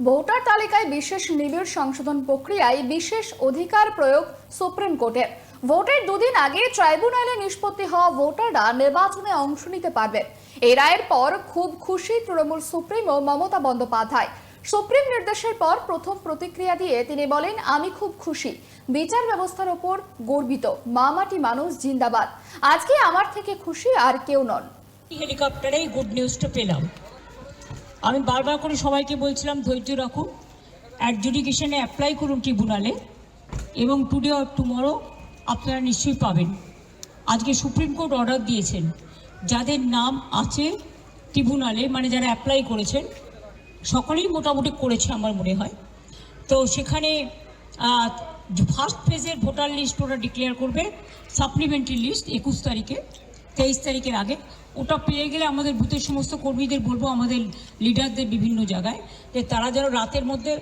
Voter তালিকায় বিশেষ নিবিড় সংশোধন প্রক্রিয়ায় বিশেষ অধিকার প্রয়োগ সুপ্রিম কোর্টের। ভোটের দুদিন আগে ট্রাইব্যুনালে নিষ্পত্তি হওয়া ভোটাররা নির্বাচনে অংশ নিতে পারবে। এই রায়ের পর খুব খুশি তৃণমূল সুপ্রিমো মমতা বন্দ্যোপাধ্যায়। সুপ্রিম নির্দেশের পর প্রথম প্রতিক্রিয়া দিয়ে তিনি বলেন, আমি খুব খুশি, বিচার ব্যবস্থার ওপর গর্বিত, মামাটি মানুষ জিন্দাবাদ। আজকে আমার থেকে খুশি আর কেউ নন। হেলিকপ্টারে গুড নিউজটা পেলাম। আমি বারবার করে সবাইকে বলছিলাম ধৈর্য রাখুন, অ্যাডজুডিকেশনে অ্যাপ্লাই করুন ট্রিব্যুনালে, এবং টুডে অর টুমরো আপনারা নিশ্চয়ই পাবেন। আজকে সুপ্রিম কোর্ট অর্ডার দিয়েছেন, যাদের নাম আছে ট্রিব্যুনালে, মানে যারা অ্যাপ্লাই করেছেন সকলেই মোটামুটি করেছে আমার মনে হয়। তো সেখানে ফার্স্ট ফেজের ভোটার লিস্ট ওরা ডিক্লেয়ার করবে, সাপ্লিমেন্টারি লিস্ট 21 তারিখে, 23 তারিখের আগে। ওটা পেয়ে গেলে আমাদের বুথের সমস্ত কর্মীদের বলবো, আমাদের লিডারদের বিভিন্ন জায়গায়, যে তারা যেন রাতের মধ্যে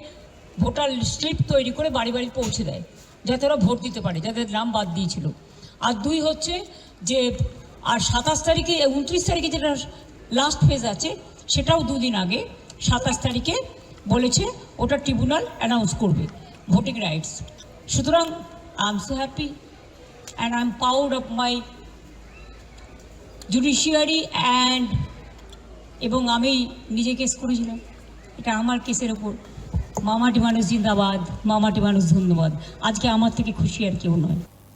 ভোটার স্লিপ তৈরি করে বাড়ি বাড়ি পৌঁছে দেয়, যাতে ওরা ভোট দিতে পারে, যাদের নাম বাদ দিয়েছিল। আর দুই হচ্ছে যে আর 27 তারিখে 29 তারিখে যেটা লাস্ট ফেজ আছে, সেটাও দুদিন আগে 27 তারিখে বলেছে ওটা ট্রিব্যুনাল অ্যানাউন্স করবে ভোটিং রাইটস। সুতরাং I am so happy and I am proud of my judiciary এবং আমি নিজে কেস করেছিলাম, এটা আমার কেসের ওপর। মামাটি মানুষ জিন্দাবাদ, মামাটি মানুষ ধন্যবাদ। আজকে আমার থেকে খুশি আর কেউ নয়।